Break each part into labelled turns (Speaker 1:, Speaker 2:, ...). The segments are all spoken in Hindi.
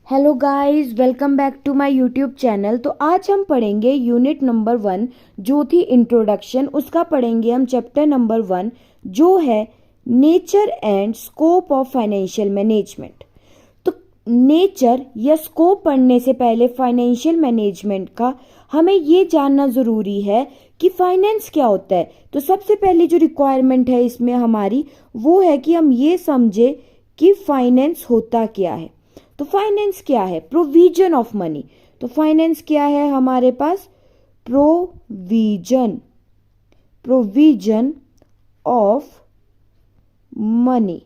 Speaker 1: Hello guys, welcome back to my YouTube channel. तो आज हम पढ़ेंगे यूनिट नंबर 1 जो थी इंट्रोडक्शन। उसका पढ़ेंगे हम चैप्टर नंबर 1 जो है nature and scope of financial management. तो नेचर या स्कोप पढ़ने से पहले फाइनेंशियल मैनेजमेंट का हमें ये जानना ज़रूरी है कि फाइनेंस क्या होता है। तो सबसे पहली जो रिक्वायरमेंट है इसमें हमारी वो है कि हम ये समझे कि फाइनेंस होता क्या है। तो फाइनेंस क्या है? Provision of money. तो फाइनेंस क्या है हमारे पास? Provision, provision of money.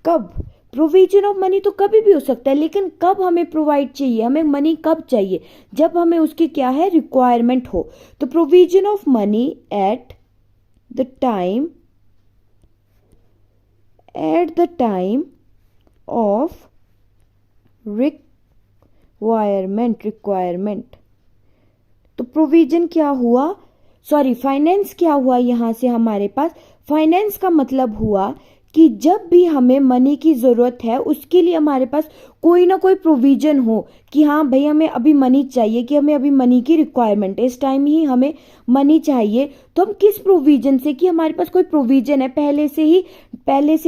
Speaker 1: कब? प्रोविजन ऑफ मनी तो कभी भी हो सकता है, लेकिन कब हमें प्रोवाइड चाहिए, हमें मनी कब चाहिए? जब हमें उसकी क्या है, रिक्वायरमेंट हो। तो provision of money at the time, at the time of requirement, requirement. तो प्रोविजन क्या हुआ, सॉरी फाइनेंस क्या हुआ यहां से हमारे पास? फाइनेंस का मतलब हुआ कि जब भी हमें मनी की ज़रूरत है उसके लिए हमारे पास कोई ना कोई प्रोविजन हो कि हाँ भाई हमें अभी मनी चाहिए, कि हमें अभी मनी की रिक्वायरमेंट है, इस टाइम ही हमें मनी चाहिए। तो हम किस प्रोविजन से, कि हमारे पास कोई प्रोविजन है पहले से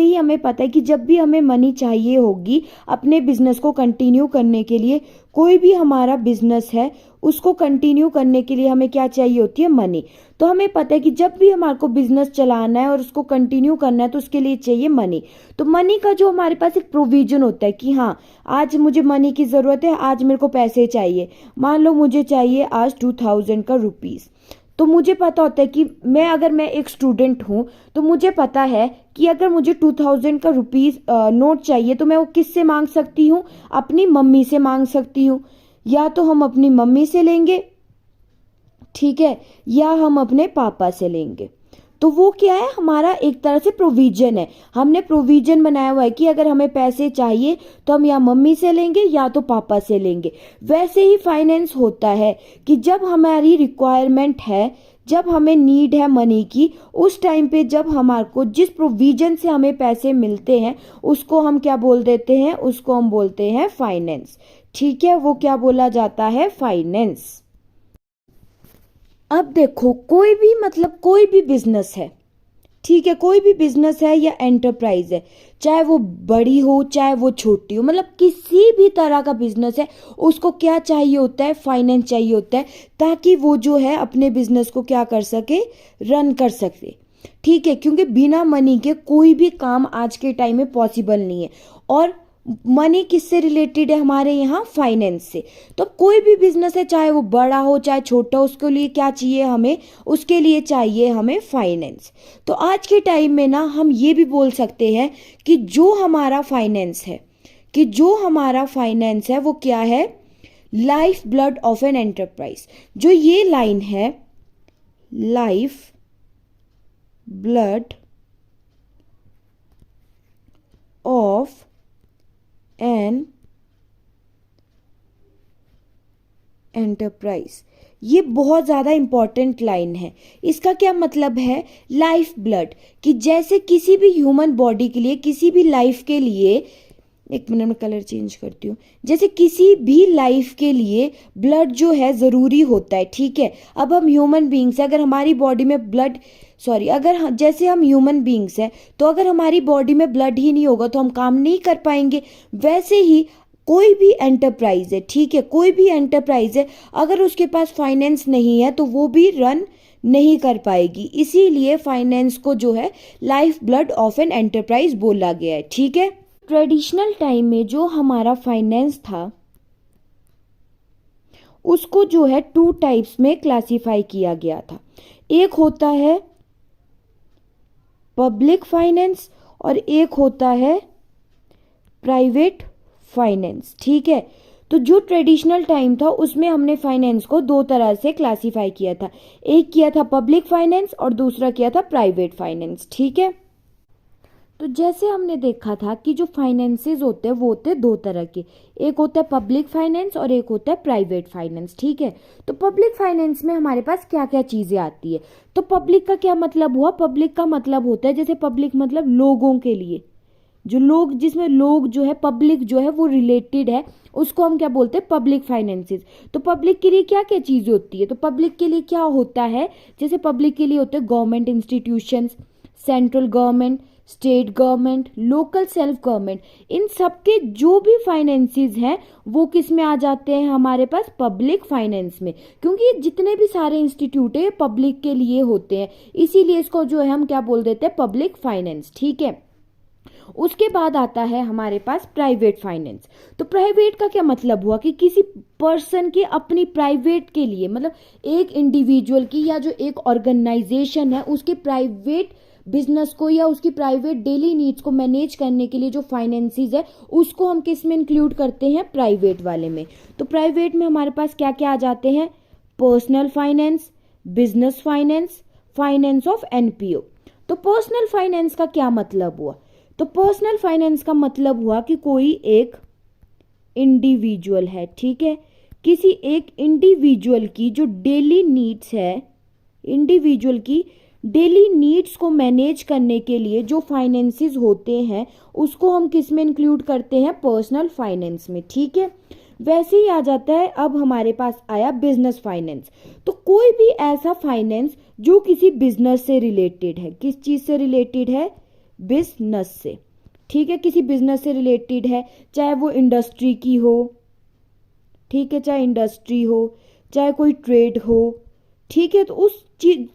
Speaker 1: ही हमें पता है कि जब भी हमें मनी चाहिए होगी अपने बिजनेस को कंटिन्यू करने के लिए, कोई भी हमारा बिजनेस है उसको कंटिन्यू करने के लिए हमें क्या चाहिए होती है? मनी। तो हमें पता है कि जब भी हमारे को बिजनेस चलाना है और उसको कंटिन्यू करना है तो उसके लिए चाहिए मनी। तो मनी का जो हमारे पास एक प्रोविजन होता है कि हाँ आज मुझे मनी की ज़रूरत है, आज मेरे को पैसे चाहिए। मान लो मुझे चाहिए आज 2000 का रुपीज़। तो मुझे पता होता है कि अगर मैं एक स्टूडेंट हूँ तो मुझे पता है कि अगर मुझे 2000 का रुपीज़ नोट चाहिए तो मैं वो किससे मांग सकती हूँ? अपनी मम्मी से मांग सकती हूँ। या तो हम अपनी मम्मी से लेंगे, ठीक है, या हम अपने पापा से लेंगे। तो वो क्या है, हमारा एक तरह से प्रोविजन है। हमने प्रोविजन बनाया हुआ है कि अगर हमें पैसे चाहिए तो हम या मम्मी से लेंगे या तो पापा से लेंगे। वैसे ही फाइनेंस होता है कि जब हमारी रिक्वायरमेंट है, जब हमें नीड है मनी की, उस टाइम पे जब हमारे को जिस प्रोविजन से हमें पैसे मिलते हैं उसको हम क्या बोल देते हैं? उसको हम बोलते हैं फाइनेंस। ठीक है, वो क्या बोला जाता है? फाइनेंस। अब देखो कोई भी बिजनेस है, ठीक है, कोई भी बिजनेस है या एंटरप्राइज है, चाहे वो बड़ी हो चाहे वो छोटी हो, मतलब किसी भी तरह का बिजनेस है, उसको क्या चाहिए होता है? फाइनेंस चाहिए होता है, ताकि वो जो है अपने बिजनेस को क्या कर सके? रन कर सके। ठीक है, क्योंकि बिना मनी के कोई भी काम आज के टाइम में पॉसिबल नहीं है। और मनी किससे रिलेटेड है हमारे यहाँ? फाइनेंस से। तो कोई भी बिजनेस है, चाहे वो बड़ा हो चाहे छोटा हो, उसके लिए क्या चाहिए हमें? उसके लिए चाहिए हमें फाइनेंस। तो आज के टाइम में ना हम ये भी बोल सकते हैं कि जो हमारा फाइनेंस है, वो क्या है? Life blood of an enterprise. जो ये लाइन है, life blood of an enterprise, ये बहुत ज़्यादा इंपॉर्टेंट लाइन है। इसका क्या मतलब है? लाइफ ब्लड, कि जैसे किसी भी ह्यूमन बॉडी के लिए, किसी भी लाइफ के लिए, एक मिनट में कलर चेंज करती हूँ, जैसे किसी भी लाइफ के लिए ब्लड जो है ज़रूरी होता है। ठीक है, अब हम ह्यूमन बींग्स हैं, अगर हमारी बॉडी में ब्लड, सॉरी, जैसे हम ह्यूमन बींग्स हैं तो अगर हमारी बॉडी में ब्लड ही नहीं होगा तो हम काम नहीं कर पाएंगे। वैसे ही कोई भी एंटरप्राइज है, ठीक है, कोई भी एंटरप्राइज है, अगर उसके पास फाइनेंस नहीं है तो वो भी रन नहीं कर पाएगी। इसीलिए फाइनेंस को जो है life blood of an enterprise बोला गया है। ठीक है, ट्रेडिशनल टाइम में जो हमारा फाइनेंस था उसको जो है 2 टाइप्स में क्लासिफाई किया गया था। एक होता है पब्लिक फाइनेंस और एक होता है प्राइवेट फाइनेंस। ठीक है, तो जो ट्रेडिशनल टाइम था उसमें हमने फाइनेंस को 2 तरह से क्लासिफाई किया था। एक किया था पब्लिक फाइनेंस और दूसरा किया था प्राइवेट फाइनेंस। ठीक है, तो जैसे हमने देखा था कि जो फाइनेंसेस होते हैं वो होते हैं 2 तरह के, एक होता है पब्लिक फाइनेंस और एक होता है प्राइवेट फाइनेंस। ठीक है, तो पब्लिक फाइनेंस में हमारे पास क्या क्या चीज़ें आती है? तो पब्लिक का क्या मतलब हुआ? पब्लिक का मतलब होता है, जैसे पब्लिक मतलब लोगों के लिए, जो लोग, जिसमें लोग जो है, पब्लिक जो है वो रिलेटेड है, उसको हम क्या बोलते हैं, पब्लिक फाइनेंसेस। तो पब्लिक के लिए क्या क्या चीज़ें होती है, तो पब्लिक के लिए क्या होता है, जैसे पब्लिक के लिए होते हैं government institutions, central government, state government, local self government, इन सब के जो भी फाइनेंसेस हैं वो किस में आ जाते हैं हमारे पास, पब्लिक फाइनेंस में, क्योंकि ये जितने भी सारे इंस्टीट्यूट है पब्लिक के लिए होते हैं, इसीलिए इसको जो है हम क्या बोल देते हैं, पब्लिक फाइनेंस। ठीक है, उसके बाद आता है हमारे पास प्राइवेट फाइनेंस। तो प्राइवेट का क्या मतलब हुआ कि किसी पर्सन की अपनी प्राइवेट के लिए, मतलब एक इंडिविजुअल की या जो एक ऑर्गेनाइजेशन है उसके प्राइवेट बिजनेस को या उसकी प्राइवेट डेली नीड्स को मैनेज करने के लिए जो फाइनेंसेस है उसको हम किस में इंक्लूड करते हैं, प्राइवेट वाले में। तो प्राइवेट में हमारे पास क्या क्या आ जाते हैं, personal finance, business finance, finance of NPO. तो पर्सनल फाइनेंस का क्या मतलब हुआ, तो पर्सनल फाइनेंस का मतलब हुआ कि कोई एक इंडिविजुअल है, ठीक है, किसी एक इंडिविजुअल की जो डेली नीड्स है, इंडिविजुअल की डेली नीड्स को मैनेज करने के लिए जो फाइनेंसेस होते हैं उसको हम किस में इंक्लूड करते हैं, पर्सनल फाइनेंस में। ठीक है, वैसे ही आ जाता है, अब हमारे पास आया बिजनेस फाइनेंस। तो कोई भी ऐसा फाइनेंस जो किसी बिजनेस से रिलेटेड है, किस चीज से रिलेटेड है, बिजनेस से। ठीक है, किसी बिजनेस से रिलेटेड है, चाहे वो इंडस्ट्री की हो, ठीक है, चाहे इंडस्ट्री हो, चाहे कोई ट्रेड हो, ठीक है, तो उस चीज,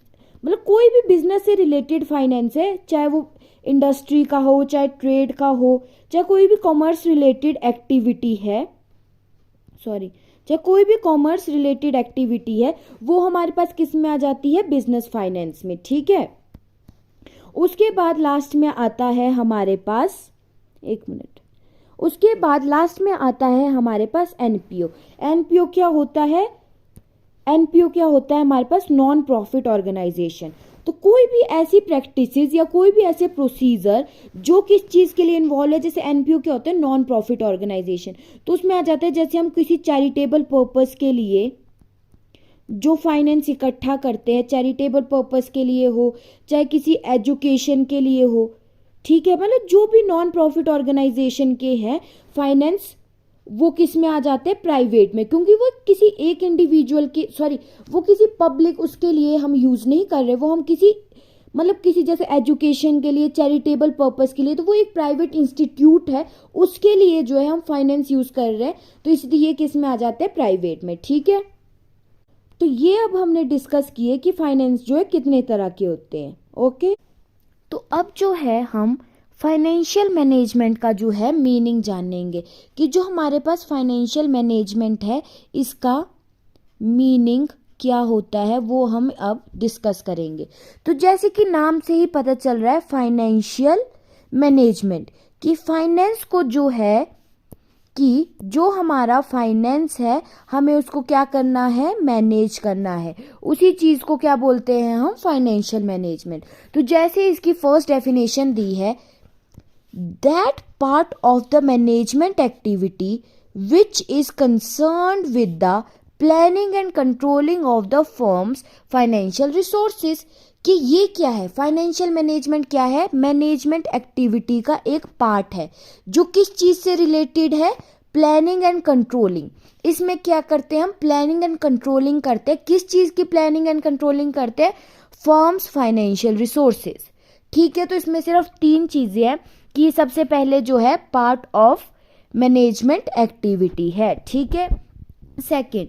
Speaker 1: मतलब कोई भी बिजनेस से रिलेटेड फाइनेंस है, चाहे वो इंडस्ट्री का हो, चाहे ट्रेड का हो, चाहे कोई भी कॉमर्स रिलेटेड एक्टिविटी है, चाहे कोई भी कॉमर्स रिलेटेड एक्टिविटी है, वो हमारे पास किस में आ जाती है, बिजनेस फाइनेंस में। ठीक है, उसके बाद लास्ट में आता है हमारे पास, एक मिनट, उसके बाद लास्ट में आता है हमारे पास एनपीओ। एनपीओ क्या होता है, एनपीओ क्या होता है हमारे पास, नॉन प्रॉफिट ऑर्गेनाइजेशन। तो कोई भी ऐसी प्रैक्टिसेस या कोई भी ऐसे प्रोसीजर जो किस चीज के लिए इन्वॉल्व है, जैसे एनपीओ क्या होता है, नॉन प्रॉफिट ऑर्गेनाइजेशन, तो उसमें आ जाता है जैसे हम किसी चैरिटेबल पर्पस के लिए जो फाइनेंस इकट्ठा करते हैं, चैरिटेबल पर्पस के लिए हो, चाहे किसी एजुकेशन के लिए हो, ठीक है, मतलब जो भी नॉन प्रॉफिट ऑर्गेनाइजेशन के हैं फाइनेंस, वो किस में आ जाते हैं, प्राइवेट में, क्योंकि वो किसी एक इंडिविजुअल की, वो किसी पब्लिक उसके लिए हम यूज नहीं कर रहे, वो हम किसी, मतलब किसी जैसे एजुकेशन के लिए, चैरिटेबल पर्पस के लिए, तो वो एक प्राइवेट इंस्टीट्यूट है, उसके लिए जो है हम फाइनेंस यूज कर रहे हैं, तो इसलिए ये किस में आ जाते हैं, प्राइवेट में। ठीक है, तो ये अब हमने डिस्कस किए कि फाइनेंस जो है कितने तरह के होते हैं। ओके, तो अब जो है हम फाइनेंशियल मैनेजमेंट का जो है मीनिंग जानेंगे कि जो हमारे पास फाइनेंशियल मैनेजमेंट है इसका मीनिंग क्या होता है, वो हम अब डिस्कस करेंगे। तो जैसे कि नाम से ही पता चल रहा है फाइनेंशियल मैनेजमेंट, कि फाइनेंस को जो है, कि जो हमारा फाइनेंस है हमें उसको क्या करना है, मैनेज करना है, उसी चीज को क्या बोलते हैं हम, फाइनेंशियल मैनेजमेंट। तो जैसे इसकी फर्स्ट डेफिनेशन दी है, that part of the management activity which is concerned with the planning and controlling of the firms financial resources. कि ये क्या है, फाइनेंशियल मैनेजमेंट क्या है, मैनेजमेंट एक्टिविटी का एक पार्ट है जो किस चीज से रिलेटेड है, प्लानिंग एंड कंट्रोलिंग। इसमें क्या करते हैं हम, प्लानिंग एंड कंट्रोलिंग करते हैं, किस चीज की प्लानिंग एंड कंट्रोलिंग करते हैं, फर्म्स फाइनेंशियल रिसोर्सेज। ठीक है, तो इसमें सिर्फ 3 चीजें हैं कि सबसे पहले जो है पार्ट ऑफ मैनेजमेंट एक्टिविटी है, ठीक है, second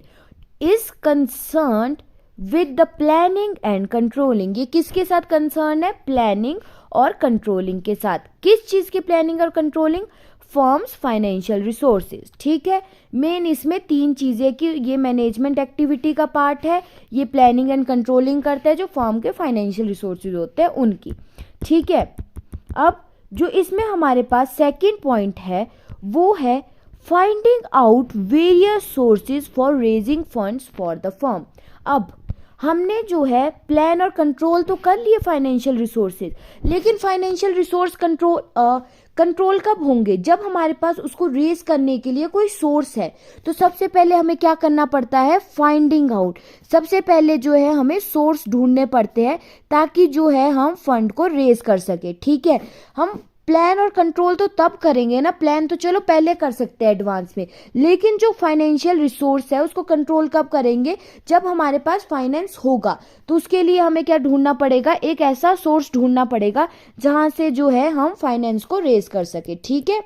Speaker 1: is concerned with the planning and controlling. ये किसके साथ कंसर्न है, प्लानिंग और कंट्रोलिंग के साथ। किस चीज की प्लानिंग और कंट्रोलिंग, फर्म्स फाइनेंशियल रिसोर्सेज। ठीक है, मेन इसमें 3 चीजें कि ये मैनेजमेंट एक्टिविटी का पार्ट है, ये प्लानिंग एंड कंट्रोलिंग करता है जो फर्म के फाइनेंशियल रिसोर्सेज होते हैं उनकी। ठीक है, अब जो इसमें हमारे पास सेकेंड पॉइंट है वो है finding out various sources for raising funds for the firm. अब हमने जो है प्लान और कंट्रोल तो कर लिए फाइनेंशियल रिसोर्सेज, लेकिन फाइनेंशियल रिसोर्स कंट्रोल कब होंगे, जब हमारे पास उसको रेज करने के लिए कोई सोर्स है। तो सबसे पहले हमें क्या करना पड़ता है, फाइंडिंग आउट। सबसे पहले जो है हमें सोर्स ढूंढने पड़ते हैं ताकि जो है हम फंड को रेज कर सके। ठीक है, हम प्लान और कंट्रोल तो तब करेंगे ना, प्लान तो चलो पहले कर सकते हैं एडवांस में, लेकिन जो फाइनेंशियल रिसोर्स है उसको कंट्रोल कब करेंगे, जब हमारे पास फाइनेंस होगा। तो उसके लिए हमें क्या ढूंढना पड़ेगा, एक ऐसा सोर्स ढूंढना पड़ेगा जहां से जो है हम फाइनेंस को रेज कर सके। ठीक है,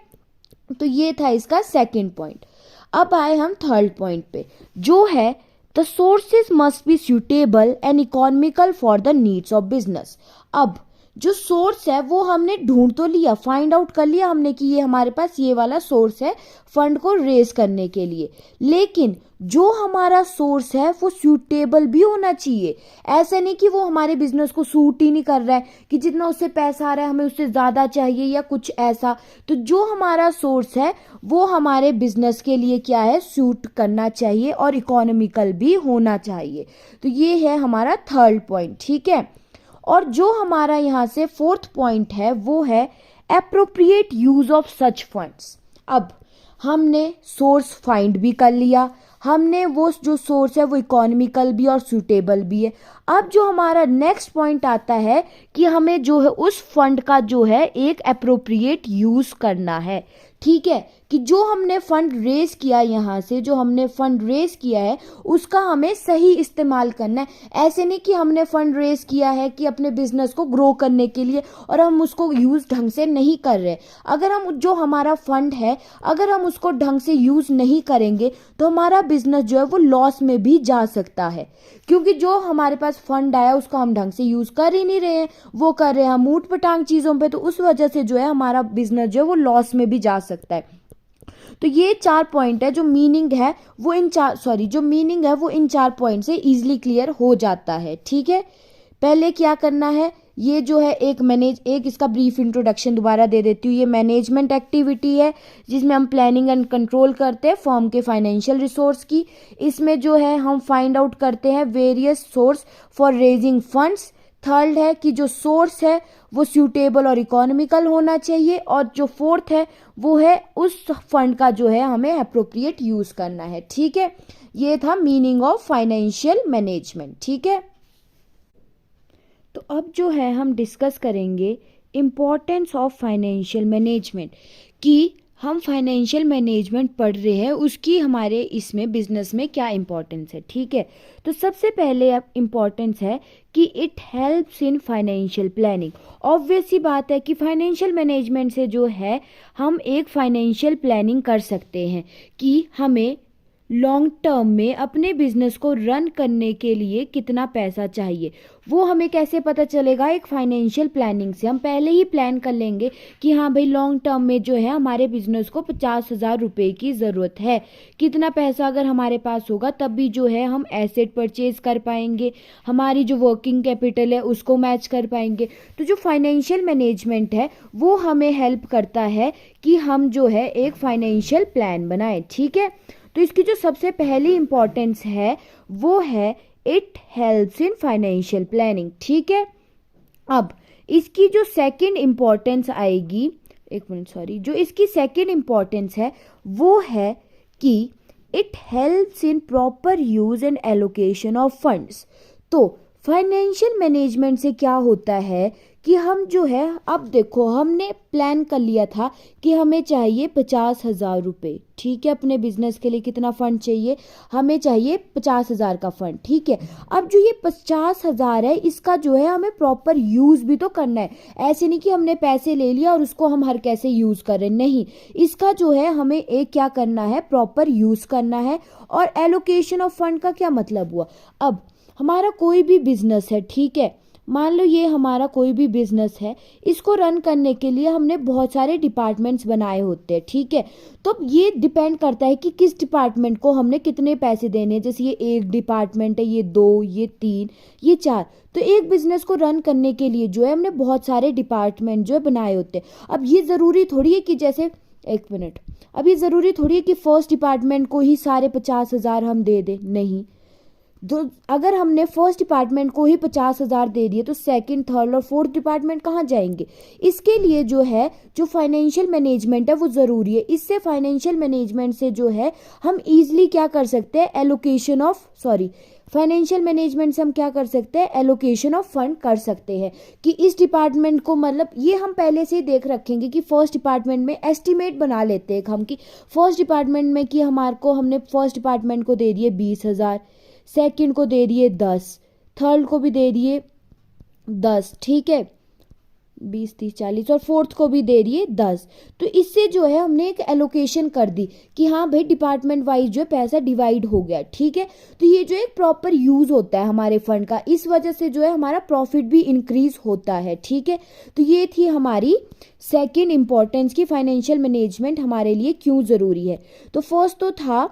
Speaker 1: तो ये था इसका सेकंड पॉइंट। अब आए हम थर्ड पॉइंट पे, जो है the sources must be suitable and economical for the needs of business. अब जो सोर्स है वो हमने ढूंढ तो लिया, फाइंड आउट कर लिया हमने कि ये हमारे पास ये वाला सोर्स है फंड को रेज करने के लिए, लेकिन जो हमारा सोर्स है वो सूटेबल भी होना चाहिए। ऐसा नहीं कि वो हमारे बिजनेस को सूट ही नहीं कर रहा है, कि जितना उससे पैसा आ रहा है हमें उससे ज़्यादा चाहिए या कुछ ऐसा। तो जो हमारा सोर्स है वो हमारे बिजनेस के लिए क्या है, सूट करना चाहिए और इकोनॉमिकल भी होना चाहिए। तो ये है हमारा थर्ड पॉइंट। ठीक है, और जो हमारा यहाँ से फोर्थ पॉइंट है वो है appropriate use of such funds. अब हमने सोर्स फाइंड भी कर लिया, हमने वो जो सोर्स है वो इकोनॉमिकल भी और सूटेबल भी है। अब जो हमारा नेक्स्ट पॉइंट आता है कि हमें जो है उस फंड का जो है एक एप्रोप्रिएट यूज करना है। ठीक है, कि जो हमने फंड रेज किया, यहाँ से जो हमने फंड रेज किया है उसका हमें सही इस्तेमाल करना है। ऐसे नहीं कि हमने फंड रेज किया है कि अपने बिजनेस को ग्रो करने के लिए और हम उसको यूज ढंग से नहीं कर रहे। अगर हम जो हमारा फंड है अगर हम उसको ढंग से यूज नहीं करेंगे तो हमारा बिजनेस जो है वो लॉस में भी जा सकता है, क्योंकि जो हमारे पास फंड आया उसको हम ढंग से यूज कर ही नहीं रहे हैं, वो कर रहे हैं हम ऊट पटांग चीजों पे, तो उस वजह से जो है हमारा बिजनेस जो है वो लॉस में भी जा सकता है। तो ये 4 पॉइंट है, जो मीनिंग है वो इन 4 पॉइंट से इजीली क्लियर हो जाता है। ठीक है, पहले क्या करना है, ये जो है एक इसका ब्रीफ इंट्रोडक्शन दोबारा दे देती हूँ। ये मैनेजमेंट एक्टिविटी है जिसमें हम प्लानिंग एंड कंट्रोल करते हैं फर्म के फाइनेंशियल रिसोर्स की। इसमें जो है हम फाइंड आउट करते हैं various source for raising funds. Third है कि जो सोर्स है वो सूटेबल और इकोनॉमिकल होना चाहिए, और जो फोर्थ है वो है उस फंड का जो है हमें अप्रोप्रिएट यूज करना है। ठीक है, ये था मीनिंग ऑफ फाइनेंशियल मैनेजमेंट। ठीक है, तो अब जो है हम डिस्कस करेंगे इम्पोर्टेंस ऑफ फाइनेंशियल मैनेजमेंट, कि हम फाइनेंशियल मैनेजमेंट पढ़ रहे हैं उसकी हमारे इसमें बिजनेस में क्या इम्पोर्टेंस है। ठीक है, तो सबसे पहले अब इम्पोर्टेंस है कि it helps in financial planning. Obvious सी बात है कि फाइनेंशियल मैनेजमेंट से जो है हम एक फाइनेंशियल प्लानिंग कर सकते हैं कि हमें लॉन्ग टर्म में अपने बिजनेस को रन करने के लिए कितना पैसा चाहिए। वो हमें कैसे पता चलेगा, एक फाइनेंशियल प्लानिंग से। हम पहले ही प्लान कर लेंगे कि हाँ भाई लॉन्ग टर्म में जो है हमारे बिजनेस को 50,000 रुपये की ज़रूरत है, कितना पैसा अगर हमारे पास होगा तब भी जो है हम एसेट परचेज कर पाएंगे, हमारी जो वर्किंग कैपिटल है उसको मैच कर पाएंगे। तो जो फाइनेंशियल मैनेजमेंट है वो हमें हेल्प करता है कि हम जो है एक फाइनेंशियल प्लान बनाएं। ठीक है, तो इसकी जो सबसे पहली इंपॉर्टेंस है वो है it helps in financial planning. ठीक है, अब इसकी जो सेकंड इंपॉर्टेंस आएगी, जो इसकी सेकंड इंपॉर्टेंस है वो है कि it helps in proper use and allocation of funds. तो फाइनेंशियल मैनेजमेंट से क्या होता है कि हम जो है, अब देखो हमने प्लान कर लिया था कि हमें चाहिए 50,000 रुपये। ठीक है, अपने बिजनेस के लिए कितना फंड चाहिए, हमें चाहिए 50,000 का फंड। ठीक है, अब जो ये 50,000 है इसका जो है हमें प्रॉपर यूज़ भी तो करना है। ऐसे नहीं कि हमने पैसे ले लिया और उसको हम हर कैसे यूज़ कर रहे हैं, नहीं, इसका जो है हमें एक क्या करना है, प्रॉपर यूज़ करना है। और एलोकेशन ऑफ फंड का क्या मतलब हुआ, अब हमारा कोई भी बिजनेस है, ठीक है, मान लो ये हमारा कोई भी बिजनेस है, इसको रन करने के लिए हमने बहुत सारे डिपार्टमेंट्स बनाए होते हैं। ठीक है, तो ये डिपेंड करता है कि किस डिपार्टमेंट को हमने कितने पैसे देने हैं। जैसे ये एक डिपार्टमेंट है, ये 2, ये 3, ये 4। तो एक बिजनेस को रन करने के लिए जो है हमने बहुत सारे डिपार्टमेंट जो है बनाए होते हैं। अब ये ज़रूरी थोड़ी है कि जैसे अब ये ज़रूरी थोड़ी है कि फर्स्ट डिपार्टमेंट को ही सारे 50,000 हम दे दें, नहीं। अगर हमने फर्स्ट डिपार्टमेंट को ही 50,000 दे दिए तो सेकंड, थर्ड और फोर्थ डिपार्टमेंट कहाँ जाएंगे। इसके लिए जो है जो फाइनेंशियल मैनेजमेंट है वो ज़रूरी है। इससे फाइनेंशियल मैनेजमेंट से जो है हम इजीली क्या कर सकते हैं, फाइनेंशियल मैनेजमेंट से हम क्या कर सकते हैं, एलोकेशन ऑफ फंड कर सकते हैं कि इस डिपार्टमेंट को, मतलब ये हम पहले से ही देख रखेंगे कि फर्स्ट डिपार्टमेंट में एस्टिमेट बना लेते हैं हम कि फर्स्ट डिपार्टमेंट में कि हमारे को हमने फर्स्ट डिपार्टमेंट को दे दिए 20,000, सेकेंड को दे दिए 10, थर्ड को भी दे दिए 10, ठीक है 20, 30, 40, और फोर्थ को भी दे दिए 10। तो इससे जो है हमने एक एलोकेशन कर दी कि हाँ भाई डिपार्टमेंट वाइज जो है पैसा डिवाइड हो गया, ठीक है। तो ये जो एक प्रॉपर यूज होता है हमारे फंड का, इस वजह से जो है हमारा प्रॉफिट भी इंक्रीज होता है, ठीक है। तो ये थी हमारी सेकेंड इंपॉर्टेंस की फाइनेंशियल मैनेजमेंट हमारे लिए क्यों ज़रूरी है। तो फर्स्ट तो था,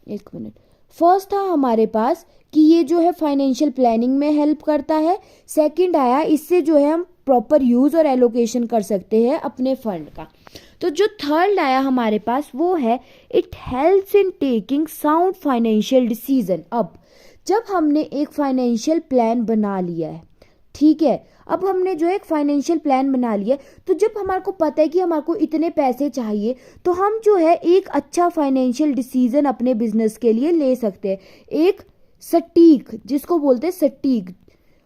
Speaker 1: एक मिनट, फर्स्ट था हमारे पास कि ये जो है फाइनेंशियल प्लानिंग में हेल्प करता है। सेकंड आया इससे जो है हम प्रॉपर यूज़ और एलोकेशन कर सकते हैं अपने फंड का। तो जो थर्ड आया हमारे पास वो है it helps in taking sound financial decision. अब जब हमने एक फाइनेंशियल प्लान बना लिया है, ठीक है, अब हमने जो एक फाइनेंशियल प्लान बना लिया, तो जब हमारे को पता है कि हमारे को इतने पैसे चाहिए, तो हम जो है एक अच्छा फाइनेंशियल डिसीजन अपने बिजनेस के लिए ले सकते हैं। एक सटीक, जिसको बोलते हैं सटीक,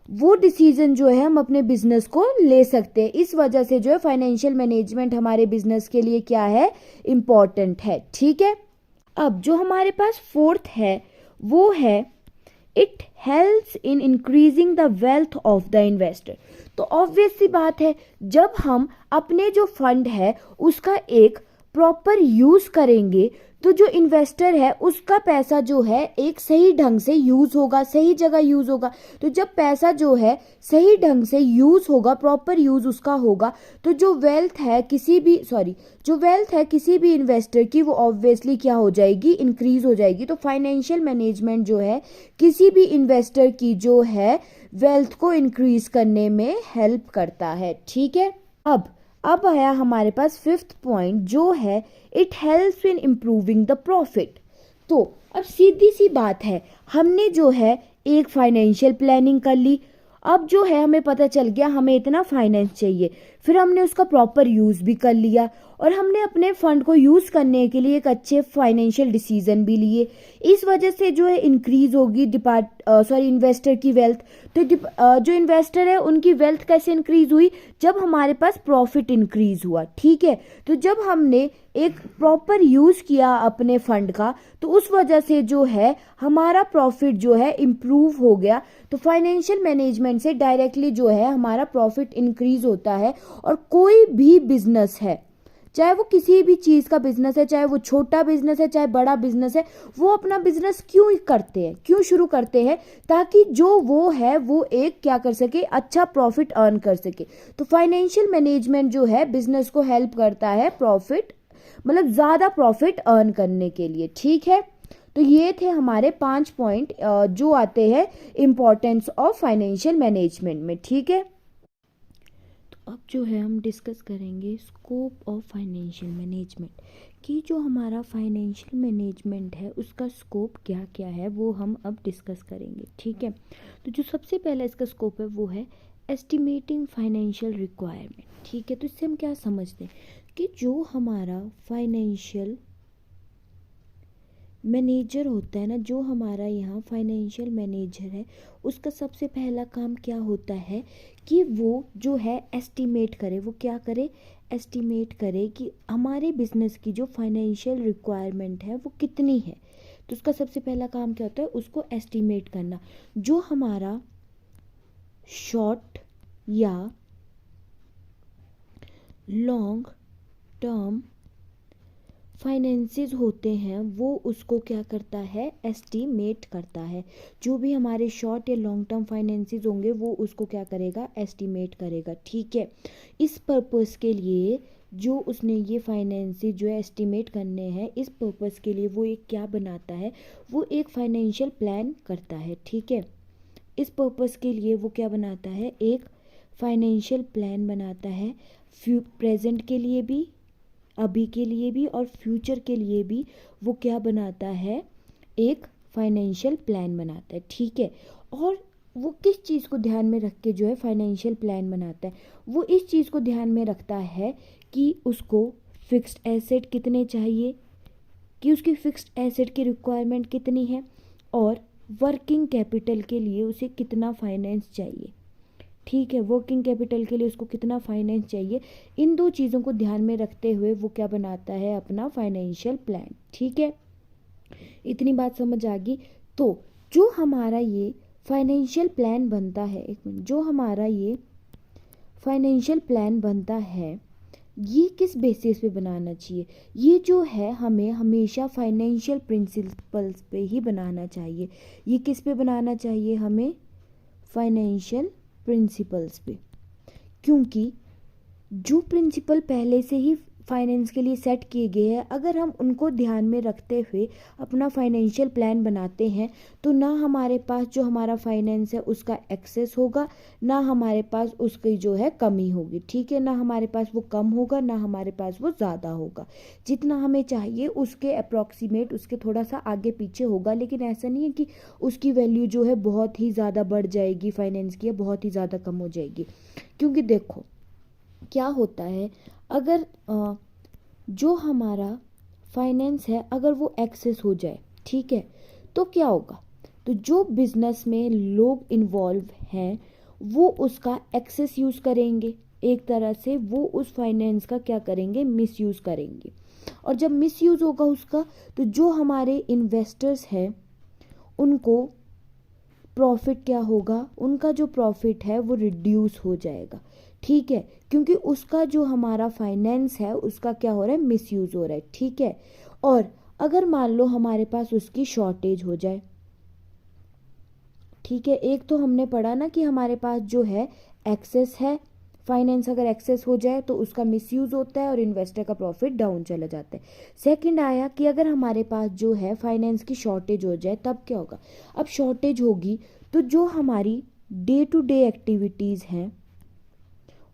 Speaker 1: वो डिसीजन जो है हम अपने बिजनेस को ले सकते हैं। इस वजह से जो है फाइनेंशियल मैनेजमेंट हमारे बिजनेस के लिए क्या है, इम्पॉर्टेंट है, ठीक है। अब जो हमारे पास फोर्थ है वो है it helps in increasing the wealth of the investor. तो ऑब्वियस सी बात है, जब हम अपने जो फंड है उसका एक प्रॉपर यूज़ करेंगे तो जो इन्वेस्टर है उसका पैसा जो है एक सही ढंग से यूज़ होगा, सही जगह यूज़ होगा। तो जब पैसा जो है सही ढंग से यूज़ होगा, प्रॉपर यूज़ उसका होगा, तो जो वेल्थ है किसी भी इन्वेस्टर की वो ऑब्वियसली क्या हो जाएगी, इंक्रीज हो जाएगी। तो फाइनेंशियल मैनेजमेंट जो है किसी भी इन्वेस्टर की जो है वेल्थ को इंक्रीज करने में हेल्प करता है, ठीक है। अब आया हमारे पास फिफ्थ पॉइंट जो है it helps in improving the profit. तो अब सीधी सी बात है, हमने जो है एक फाइनेंशियल प्लानिंग कर ली, अब जो है हमें पता चल गया हमें इतना फाइनेंस चाहिए, फिर हमने उसका प्रॉपर यूज़ भी कर लिया और हमने अपने फंड को यूज़ करने के लिए एक अच्छे फाइनेंशियल डिसीजन भी लिए। इस वजह से जो है इंक्रीज होगी इन्वेस्टर की वेल्थ। तो जो इन्वेस्टर है उनकी वेल्थ कैसे इंक्रीज हुई, जब हमारे पास प्रॉफिट इंक्रीज हुआ, ठीक है। तो जब हमने एक प्रॉपर यूज़ किया अपने फंड का, तो उस वजह से जो है हमारा प्रॉफिट जो है इम्प्रूव हो गया। तो फाइनेंशियल मैनेजमेंट से डायरेक्टली जो है हमारा प्रॉफिट इंक्रीज होता है। और कोई भी बिजनेस है, चाहे वो किसी भी चीज़ का बिजनेस है, चाहे वो छोटा बिजनेस है चाहे बड़ा बिजनेस है, वो अपना बिजनेस क्यों करते हैं, क्यों शुरू करते हैं, ताकि जो वो है वो एक क्या कर सके, अच्छा प्रॉफिट अर्न कर सके। तो फाइनेंशियल मैनेजमेंट जो है बिजनेस को हेल्प करता है प्रॉफिट, मतलब ज़्यादा प्रॉफिट अर्न करने के लिए, ठीक है। तो ये थे हमारे 5 पॉइंट जो आते हैं इम्पोर्टेंस ऑफ फाइनेंशियल मैनेजमेंट में, ठीक है। अब जो है हम डिस्कस करेंगे स्कोप ऑफ फाइनेंशियल मैनेजमेंट, कि जो हमारा फाइनेंशियल मैनेजमेंट है उसका स्कोप क्या क्या है वो हम अब डिस्कस करेंगे, ठीक है। तो जो सबसे पहला इसका स्कोप है वो है एस्टिमेटिंग फाइनेंशियल रिक्वायरमेंट, ठीक है। तो इससे हम क्या समझते हैं कि जो हमारा फाइनेंशियल मैनेजर होता है ना, जो हमारा यहाँ फाइनेंशियल मैनेजर है, उसका सबसे पहला काम क्या होता है कि वो जो है एस्टिमेट करे, वो क्या करे, एस्टिमेट करे कि हमारे बिजनेस की जो फाइनेंशियल रिक्वायरमेंट है वो कितनी है। तो उसका सबसे पहला काम क्या होता है, उसको एस्टिमेट करना। जो हमारा शॉर्ट या लॉन्ग टर्म फाइनेंसेस होते हैं वो उसको क्या करता है, एस्टीमेट करता है। जो भी हमारे शॉर्ट या लॉन्ग टर्म फाइनेंसेस होंगे वो उसको क्या करेगा, एस्टीमेट करेगा, ठीक है। इस पर्पस के लिए जो उसने ये फाइनेंसेस जो है एस्टीमेट करने हैं, इस पर्पस के लिए वो एक क्या बनाता है, वो एक फाइनेंशियल प्लान करता है, ठीक है। इस पर्पस के लिए वो क्या बनाता है, एक फाइनेंशियल प्लान बनाता है, प्रेजेंट के लिए भी, अभी के लिए भी और फ्यूचर के लिए भी वो क्या बनाता है, एक फाइनेंशियल प्लान बनाता है, ठीक है। और वो किस चीज़ को ध्यान में रख के जो है फाइनेंशियल प्लान बनाता है, वो इस चीज़ को ध्यान में रखता है कि उसको फिक्स्ड एसेट कितने चाहिए, कि उसकी फिक्स्ड एसेट की रिक्वायरमेंट कितनी है, और वर्किंग कैपिटल के लिए उसे कितना फाइनेंस चाहिए, ठीक है, वर्किंग कैपिटल के लिए उसको कितना फाइनेंस चाहिए, इन दो चीज़ों को ध्यान में रखते हुए वो क्या बनाता है, अपना फाइनेंशियल प्लान। ठीक है, इतनी बात समझ आ गई। तो जो हमारा ये फाइनेंशियल प्लान बनता है, एक मिनट, जो हमारा ये फाइनेंशियल प्लान बनता है ये किस बेसिस पे बनाना चाहिए, ये जो है हमें हमेशा फाइनेंशियल प्रिंसिपल्स पे ही बनाना चाहिए। ये किस पे बनाना चाहिए, हमें फाइनेंशियल प्रिंसिपल्स पे, क्योंकि जो प्रिंसिपल पहले से ही फाइनेंस के लिए सेट किए गए हैं, अगर हम उनको ध्यान में रखते हुए अपना फाइनेंशियल प्लान बनाते हैं तो ना हमारे पास जो हमारा फाइनेंस है उसका एक्सेस होगा, ना हमारे पास उसकी जो है कमी होगी। ठीक है, ना हमारे पास वो कम होगा, ना हमारे पास वो ज़्यादा होगा। जितना हमें चाहिए उसके अप्रॉक्सीमेट, उसके थोड़ा सा आगे पीछे होगा, लेकिन ऐसा नहीं है कि उसकी वैल्यू जो है बहुत ही ज़्यादा बढ़ जाएगी फाइनेंस की, बहुत ही ज़्यादा कम हो जाएगी। क्योंकि देखो क्या होता है, अगर जो हमारा फाइनेंस है अगर वो एक्सेस हो जाए, ठीक है, तो क्या होगा, तो जो बिजनेस में लोग इन्वॉल्व हैं वो उसका एक्सेस यूज़ करेंगे, एक तरह से वो उस फाइनेंस का क्या करेंगे, मिसयूज़ करेंगे। और जब मिसयूज़ होगा उसका, तो जो हमारे इन्वेस्टर्स हैं उनको प्रॉफिट क्या होगा, उनका जो प्रॉफिट है वो रिड्यूस हो जाएगा। ठीक है, क्योंकि उसका जो हमारा फाइनेंस है उसका क्या हो रहा है, मिसयूज हो रहा है। ठीक है, और अगर मान लो हमारे पास उसकी शॉर्टेज हो जाए, ठीक है, एक तो हमने पढ़ा ना कि हमारे पास जो है एक्सेस है, फाइनेंस अगर एक्सेस हो जाए तो उसका मिसयूज होता है और इन्वेस्टर का प्रॉफिट डाउन चला जाता है। सेकंड आया कि अगर हमारे पास जो है फाइनेंस की शॉर्टेज हो जाए तब क्या होगा, अब शॉर्टेज होगी तो जो हमारी डे टू डे एक्टिविटीज़ हैं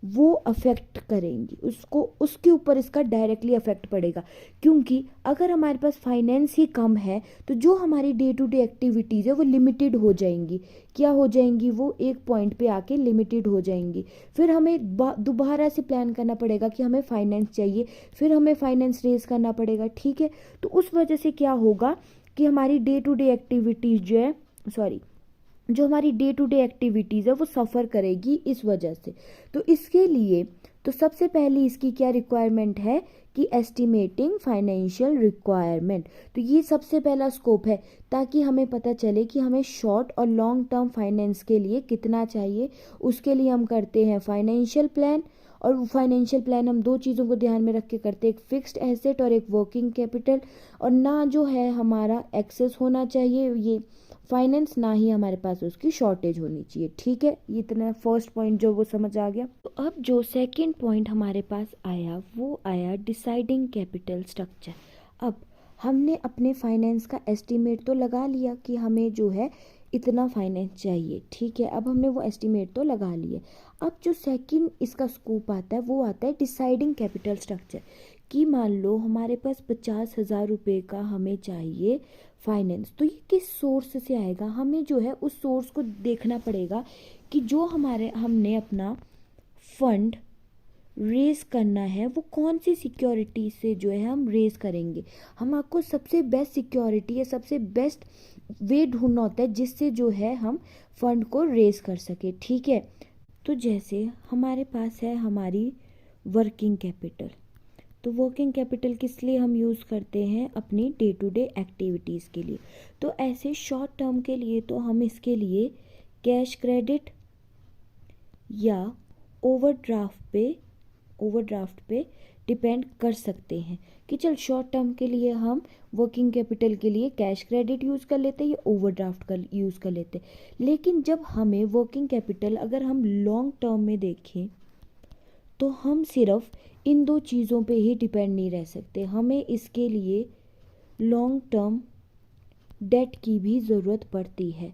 Speaker 1: वो अफेक्ट करेंगी उसको, उसके ऊपर इसका डायरेक्टली अफेक्ट पड़ेगा। क्योंकि अगर हमारे पास फाइनेंस ही कम है तो जो हमारी डे टू डे एक्टिविटीज़ है वो लिमिटेड हो जाएंगी। क्या हो जाएंगी, वो एक पॉइंट पे आके लिमिटेड हो जाएंगी। फिर हमें दोबारा से प्लान करना पड़ेगा कि हमें फाइनेंस चाहिए, फिर हमें फाइनेंस रेज करना पड़ेगा। ठीक है, तो उस वजह से क्या होगा कि हमारी डे टू डे एक्टिविटीज़ जो है, सॉरी, जो हमारी डे टू डे एक्टिविटीज़ है वो सफ़र करेगी इस वजह से। तो इसके लिए तो सबसे पहली इसकी क्या रिक्वायरमेंट है कि एस्टिमेटिंग फाइनेंशियल रिक्वायरमेंट। तो ये सबसे पहला स्कोप है, ताकि हमें पता चले कि हमें शॉर्ट और लॉन्ग टर्म फाइनेंस के लिए कितना चाहिए। उसके लिए हम करते हैं फाइनेंशियल प्लान, और फाइनेंशियल प्लान हम दो चीज़ों को ध्यान में रख के करते हैं, एक फिक्स्ड एसेट और एक वर्किंग कैपिटल। और ना जो है हमारा एक्सेस होना चाहिए ये फाइनेंस, ना ही हमारे पास उसकी शॉर्टेज होनी चाहिए। ठीक है, ये इतना फर्स्ट पॉइंट जो वो समझ आ गया। तो अब जो सेकंड पॉइंट हमारे पास आया वो आया डिसाइडिंग कैपिटल स्ट्रक्चर। अब हमने अपने फाइनेंस का एस्टिमेट तो लगा लिया कि हमें जो है इतना फाइनेंस चाहिए। ठीक है, अब हमने वो एस्टिमेट तो लगा लिए। अब जो सेकंड इसका स्कोप आता है वो आता है डिसाइडिंग कैपिटल स्ट्रक्चर, कि मान लो हमारे पास 50,000 रुपये का हमें चाहिए फाइनेंस, तो ये किस सोर्स से आएगा, हमें जो है उस सोर्स को देखना पड़ेगा कि जो हमारे हमने अपना फंड रेज करना है वो कौन सी सिक्योरिटी से जो है हम रेज करेंगे। हम आपको सबसे बेस्ट सिक्योरिटी या सबसे बेस्ट वे ढूंढना होता है जिससे जो है हम फंड को रेज कर सके। ठीक है, तो जैसे हमारे पास है हमारी वर्किंग कैपिटल, तो वर्किंग कैपिटल किस लिए हम यूज़ करते हैं, अपनी डे टू डे एक्टिविटीज़ के लिए। तो ऐसे शॉर्ट टर्म के लिए तो हम इसके लिए कैश क्रेडिट या ओवरड्राफ्ट पे डिपेंड कर सकते हैं कि चल शॉर्ट टर्म के लिए हम वर्किंग कैपिटल के लिए कैश क्रेडिट यूज़ कर लेते हैं या ओवरड्राफ्ट कर यूज़ कर लेते हैं। लेकिन जब हमें वर्किंग कैपिटल अगर हम लॉन्ग टर्म में देखें तो हम सिर्फ इन दो चीज़ों पे ही डिपेंड नहीं रह सकते, हमें इसके लिए लॉन्ग टर्म डेट की भी ज़रूरत पड़ती है।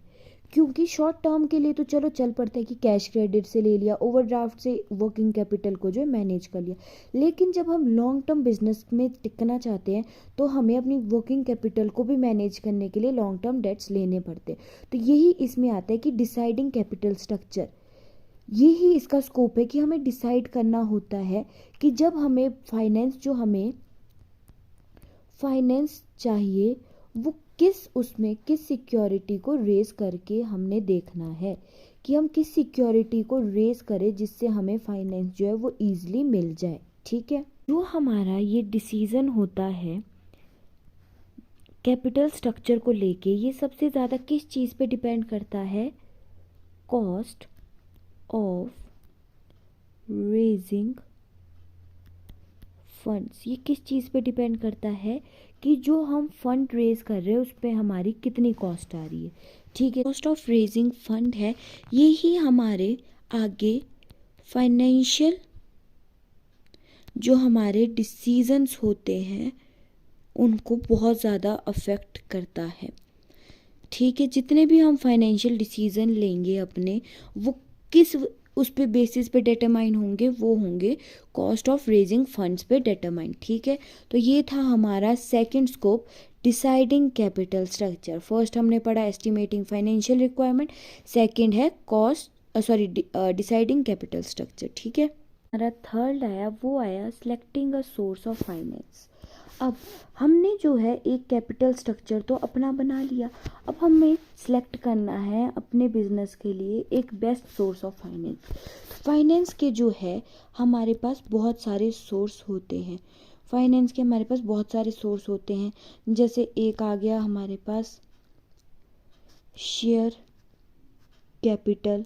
Speaker 1: क्योंकि शॉर्ट टर्म के लिए तो चलो चल पड़ता है कि कैश क्रेडिट से ले लिया, ओवरड्राफ्ट से वर्किंग कैपिटल को जो है मैनेज कर लिया। लेकिन जब हम लॉन्ग टर्म बिजनेस में टिकना चाहते हैं तो हमें अपनी वर्किंग कैपिटल को भी मैनेज करने के लिए लॉन्ग टर्म डेट्स लेने पड़ते हैं। तो यही इसमें आता है कि डिसाइडिंग कैपिटल स्ट्रक्चर, यही इसका स्कोप है कि हमें डिसाइड करना होता है कि जब हमें फाइनेंस चाहिए वो किस सिक्योरिटी को रेज करके हमने देखना है कि हम किस सिक्योरिटी को रेज करें जिससे हमें फाइनेंस जो है वो ईजिली मिल जाए। ठीक है, जो हमारा ये डिसीजन होता है कैपिटल स्ट्रक्चर को लेके, ये सबसे ज़्यादा किस चीज़ पे डिपेंड करता है? Cost of raising funds. ये किस चीज़ पे डिपेंड करता है कि जो हम फंड रेज कर रहे हैं उस पर हमारी कितनी कॉस्ट आ रही है। ठीक है, कॉस्ट ऑफ रेजिंग फंड है, ये ही हमारे आगे फाइनेंशियल जो हमारे डिसीजंस होते हैं उनको बहुत ज़्यादा अफेक्ट करता है। ठीक है, जितने भी हम फाइनेंशियल डिसीजन लेंगे अपने, वो किस उस पे बेसिस पे डिटरमाइन होंगे? वो होंगे कॉस्ट ऑफ रेजिंग फंड्स पे डिटरमाइन। ठीक है, तो ये था हमारा second scope, deciding capital structure. First हमने पढ़ा एस्टिमेटिंग फाइनेंशियल रिक्वायरमेंट, सेकंड है डिसाइडिंग कैपिटल स्ट्रक्चर। ठीक है, हमारा थर्ड आया, वो आया selecting a source of finance. अब हमने जो है एक कैपिटल स्ट्रक्चर तो अपना बना लिया, अब हमें सिलेक्ट करना है अपने बिजनेस के लिए एक best source of finance. Finance के जो है हमारे पास बहुत सारे सोर्स होते हैं, फाइनेंस के हमारे पास बहुत सारे सोर्स होते हैं। जैसे एक आ गया हमारे पास शेयर कैपिटल,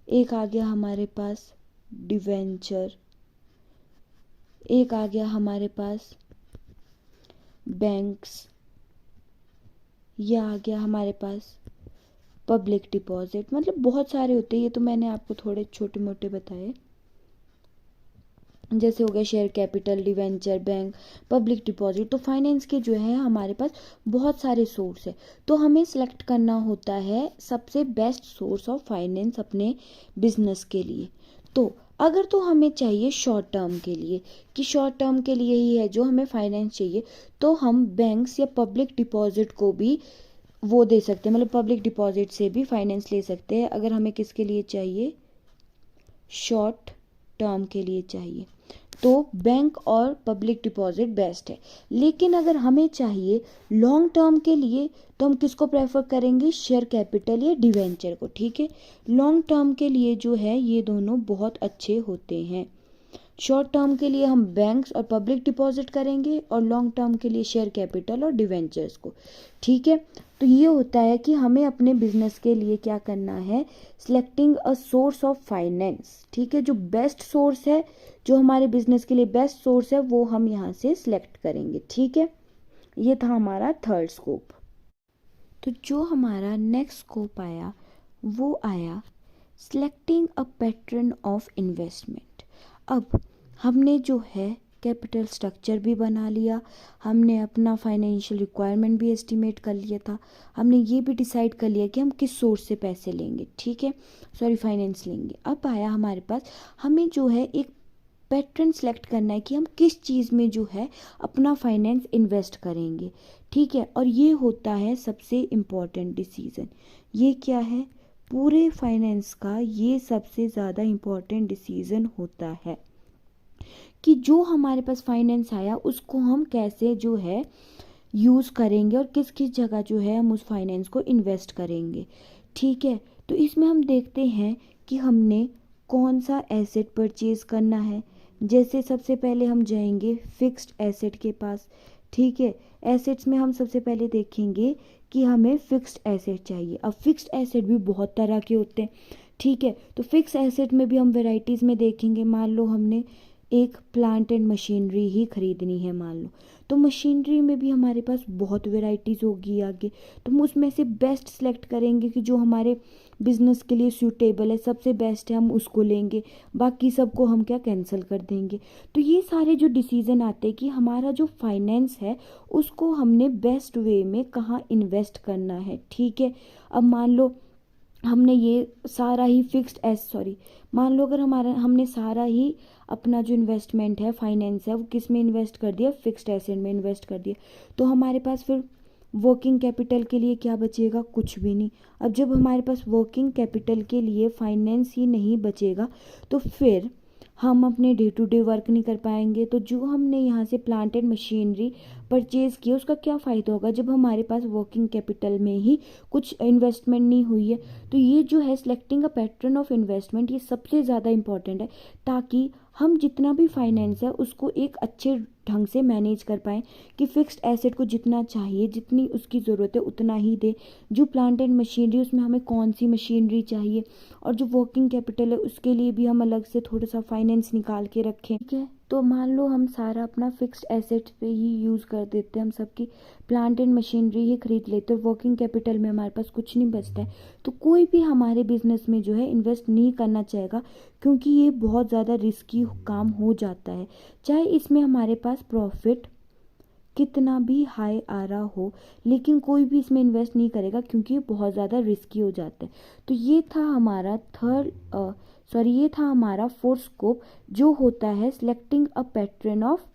Speaker 1: एक आ गया हमारे पास डिवेंचर, एक आ गया हमारे पास बैंक्स, या आ गया हमारे पास पब्लिक डिपॉजिट। मतलब बहुत सारे होते हैं, ये तो मैंने आपको थोड़े छोटे मोटे बताए। जैसे हो गया share capital, debenture, bank, public deposit. तो फाइनेंस के जो है हमारे पास बहुत सारे सोर्स है, तो हमें सेलेक्ट करना होता है सबसे बेस्ट सोर्स ऑफ फाइनेंस अपने बिजनेस के लिए। तो अगर तो हमें चाहिए शॉर्ट टर्म के लिए कि शॉर्ट टर्म के लिए ही है जो हमें फाइनेंस चाहिए, तो हम बैंक्स या पब्लिक डिपॉजिट को भी वो दे सकते हैं, मतलब पब्लिक डिपॉजिट से भी फाइनेंस ले सकते हैं अगर हमें किसके लिए चाहिए, शॉर्ट टर्म के लिए चाहिए। तो बैंक और पब्लिक डिपॉजिट बेस्ट है। लेकिन अगर हमें चाहिए लॉन्ग टर्म के लिए तो हम किसको प्रेफर करेंगे, शेयर कैपिटल या डिवेंचर को। ठीक है, लॉन्ग टर्म के लिए जो है ये दोनों बहुत अच्छे होते हैं। शॉर्ट टर्म के लिए हम बैंक्स और पब्लिक डिपॉजिट करेंगे और लॉन्ग टर्म के लिए शेयर कैपिटल और डिवेंचर्स को। ठीक है, तो ये होता है कि हमें अपने बिजनेस के लिए क्या करना है, selecting a source of finance. ठीक है, जो बेस्ट सोर्स है, जो हमारे बिजनेस के लिए बेस्ट सोर्स है, वो हम यहाँ से सिलेक्ट करेंगे। ठीक है, ये था हमारा थर्ड स्कोप। तो जो हमारा नेक्स्ट स्कोप आया वो आया selecting a pattern of investment. अब हमने जो है कैपिटल स्ट्रक्चर भी बना लिया, हमने अपना फाइनेंशियल रिक्वायरमेंट भी एस्टिमेट कर लिया था, हमने ये भी डिसाइड कर लिया कि हम किस सोर्स से पैसे लेंगे। ठीक है, फाइनेंस लेंगे। अब आया हमारे पास, हमें जो है एक पैटर्न सेलेक्ट करना है कि हम किस चीज़ में जो है अपना फाइनेंस इन्वेस्ट करेंगे। ठीक है, और ये होता है सबसे इम्पॉर्टेंट डिसीज़न। ये क्या है, पूरे फाइनेंस का ये सबसे ज़्यादा इम्पॉर्टेंट डिसीज़न होता है कि जो हमारे पास फाइनेंस आया उसको हम कैसे जो है यूज़ करेंगे और किस किस जगह जो है हम उस फाइनेंस को इन्वेस्ट करेंगे। ठीक है, तो इसमें हम देखते हैं कि हमने कौन सा एसेट परचेज करना है। जैसे सबसे पहले हम जाएंगे फिक्स्ड एसेट के पास। ठीक है, एसेट्स में हम सबसे पहले देखेंगे कि हमें फिक्स्ड एसेट चाहिए। अब फिक्स्ड एसेट भी बहुत तरह के होते हैं। ठीक है, तो फिक्स एसेट में भी हम वेराइटीज़ में देखेंगे। मान लो हमने एक प्लांट एंड मशीनरी ही खरीदनी है, मान लो, तो मशीनरी में भी हमारे पास बहुत वेराइटीज़ होगी आगे, तो हम उसमें से बेस्ट सेलेक्ट करेंगे कि जो हमारे बिजनेस के लिए सूटेबल है, सबसे बेस्ट है, हम उसको लेंगे, बाकी सबको हम क्या कैंसिल कर देंगे। तो ये सारे जो डिसीज़न आते हैं कि हमारा जो फाइनेंस है उसको हमने बेस्ट वे में कहाँ इन्वेस्ट करना है। ठीक है, अब मान लो हमने ये सारा ही मान लो अगर हमने सारा ही अपना जो इन्वेस्टमेंट है, फाइनेंस है, वो किस में इन्वेस्ट कर दिया, फिक्स्ड एसेट में इन्वेस्ट कर दिया, तो हमारे पास फिर वर्किंग कैपिटल के लिए क्या बचेगा, कुछ भी नहीं। अब जब हमारे पास वर्किंग कैपिटल के लिए फाइनेंस ही नहीं बचेगा तो फिर हम अपने डे टू डे वर्क नहीं कर पाएंगे। तो जो हमने यहाँ से प्लांट एंड मशीनरी परचेज़ किया उसका क्या फ़ायदा होगा जब हमारे पास वर्किंग कैपिटल में ही कुछ इन्वेस्टमेंट नहीं हुई है। तो ये जो है selecting a pattern of investment, ये सबसे ज़्यादा इम्पॉर्टेंट है, ताकि हम जितना भी फाइनेंस है उसको एक अच्छे ढंग से मैनेज कर पाएँ कि फ़िक्स्ड एसेट को जितना चाहिए, जितनी उसकी ज़रूरत है उतना ही दे। जो प्लांट एंड मशीनरी उसमें हमें कौन सी मशीनरी चाहिए, और जो वर्किंग कैपिटल है उसके लिए भी हम अलग से थोड़ा सा फाइनेंस निकाल के रखें। ठीक है, तो मान लो हम सारा अपना फिक्स्ड एसेट्स पे ही यूज़ कर देते हैं, हम सबकी प्लांट एंड मशीनरी ही खरीद लेते हैं, वर्किंग कैपिटल में हमारे पास कुछ नहीं बचता है, तो कोई भी हमारे बिजनेस में जो है इन्वेस्ट नहीं करना चाहेगा, क्योंकि ये बहुत ज़्यादा रिस्की काम हो जाता है। चाहे इसमें हमारे पास प्रॉफिट कितना भी हाई आ रहा हो, लेकिन कोई भी इसमें इन्वेस्ट नहीं करेगा क्योंकि ये बहुत ज़्यादा रिस्की हो जाता है। तो ये था हमारा ये था हमारा फोर्थ स्कोप, जो होता है selecting a pattern of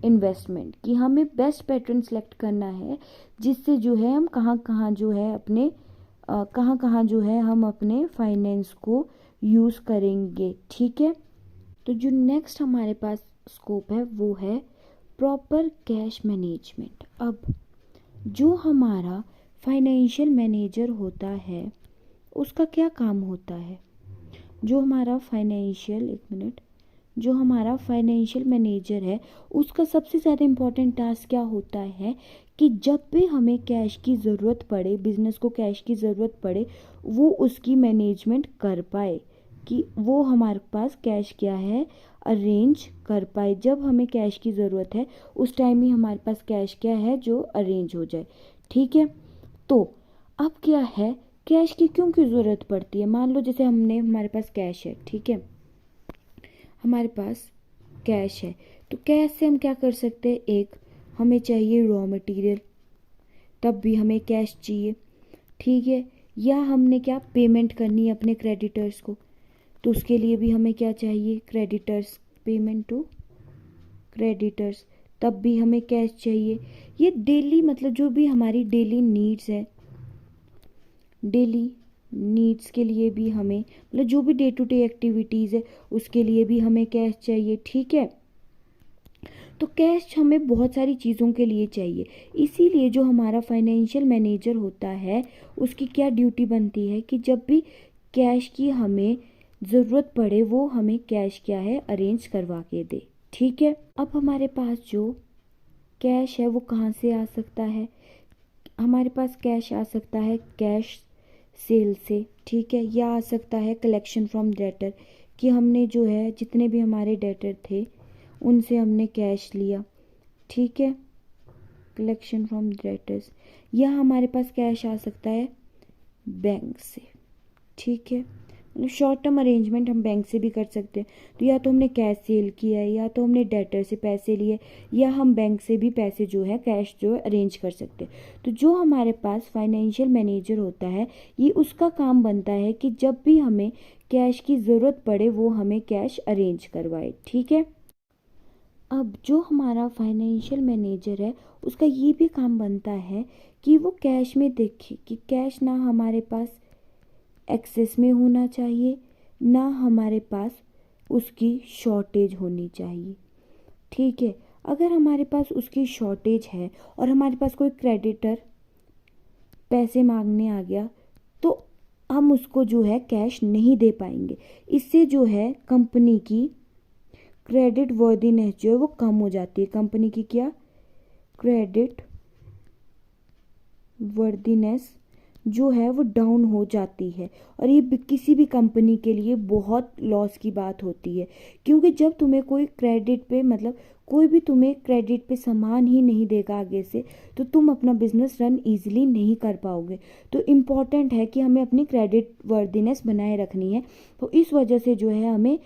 Speaker 1: investment, कि हमें बेस्ट पैटर्न सेलेक्ट करना है जिससे जो है हम कहाँ कहाँ जो है हम अपने फाइनेंस को यूज़ करेंगे। ठीक है, तो जो नेक्स्ट हमारे पास स्कोप है वो है प्रॉपर कैश मैनेजमेंट। अब जो हमारा फाइनेंशियल मैनेजर होता है उसका क्या काम होता है, जो हमारा फाइनेंशियल मैनेजर है उसका सबसे ज़्यादा इम्पोर्टेंट टास्क क्या होता है कि जब भी हमें कैश की ज़रूरत पड़े, बिज़नेस को कैश की ज़रूरत पड़े, वो उसकी मैनेजमेंट कर पाए, कि वो हमारे पास कैश क्या है अरेंज कर पाए। जब हमें कैश की ज़रूरत है उस टाइम ही हमारे पास कैश क्या है जो अरेंज हो जाए। ठीक है, तो अब क्या है, कैश की क्यों की ज़रूरत पड़ती है। मान लो जैसे हमारे पास कैश है, ठीक है, हमारे पास कैश है, तो कैश से हम क्या कर सकते हैं, एक हमें चाहिए रॉ मटेरियल, तब भी हमें कैश चाहिए। ठीक है, या हमने क्या पेमेंट करनी है अपने क्रेडिटर्स को, तो उसके लिए भी हमें क्या चाहिए, क्रेडिटर्स, पेमेंट टू क्रेडिटर्स, तब भी हमें कैश चाहिए। ये डेली मतलब जो भी हमारी डेली नीड्स है, डेली नीड्स के लिए भी हमें मतलब जो भी डे टू डे एक्टिविटीज़ है उसके लिए भी हमें कैश चाहिए। ठीक है, तो कैश हमें बहुत सारी चीज़ों के लिए चाहिए, इसीलिए जो हमारा फाइनेंशियल मैनेजर होता है उसकी क्या ड्यूटी बनती है कि जब भी कैश की हमें ज़रूरत पड़े वो हमें कैश क्या है अरेंज करवा के दे। ठीक है, अब हमारे पास जो कैश है वो कहाँ से आ सकता है, हमारे पास कैश आ सकता है कैश सेल से। ठीक है, या आ सकता है कलेक्शन फ्रॉम डेटर, कि हमने जो है जितने भी हमारे डेटर थे उनसे हमने कैश लिया। ठीक है, कलेक्शन फ्रॉम डेटर्स, या हमारे पास कैश आ सकता है बैंक से। ठीक है, मतलब शॉर्ट टर्म अरेंजमेंट हम बैंक से भी कर सकते हैं, तो या तो हमने कैश सेल किया है, या तो हमने डेटर से पैसे लिए, या हम बैंक से भी पैसे जो है कैश जो है अरेंज कर सकते हैं। तो जो हमारे पास फाइनेंशियल मैनेजर होता है ये उसका काम बनता है कि जब भी हमें कैश की ज़रूरत पड़े वो हमें कैश अरेंज करवाए। ठीक है, अब जो हमारा फाइनेंशियल मैनेजर है उसका ये भी काम बनता है कि वो कैश में देखे कि कैश ना हमारे पास एक्सेस में होना चाहिए, ना हमारे पास उसकी शॉर्टेज होनी चाहिए। ठीक है, अगर हमारे पास उसकी शॉर्टेज है और हमारे पास कोई क्रेडिटर पैसे मांगने आ गया तो हम उसको जो है कैश नहीं दे पाएंगे, इससे जो है कंपनी की क्रेडिट वर्दीनेस जो है वो कम हो जाती है। कंपनी की क्या क्रेडिट वर्दीनेस जो है वो डाउन हो जाती है, और ये किसी भी कंपनी के लिए बहुत लॉस की बात होती है, क्योंकि जब तुम्हें कोई क्रेडिट पे मतलब कोई भी तुम्हें क्रेडिट पे सामान ही नहीं देगा आगे से, तो तुम अपना बिजनेस रन इजीली नहीं कर पाओगे। तो इम्पॉर्टेंट है कि हमें अपनी क्रेडिट वर्दीनेस बनाए रखनी है, तो इस वजह से जो है हमें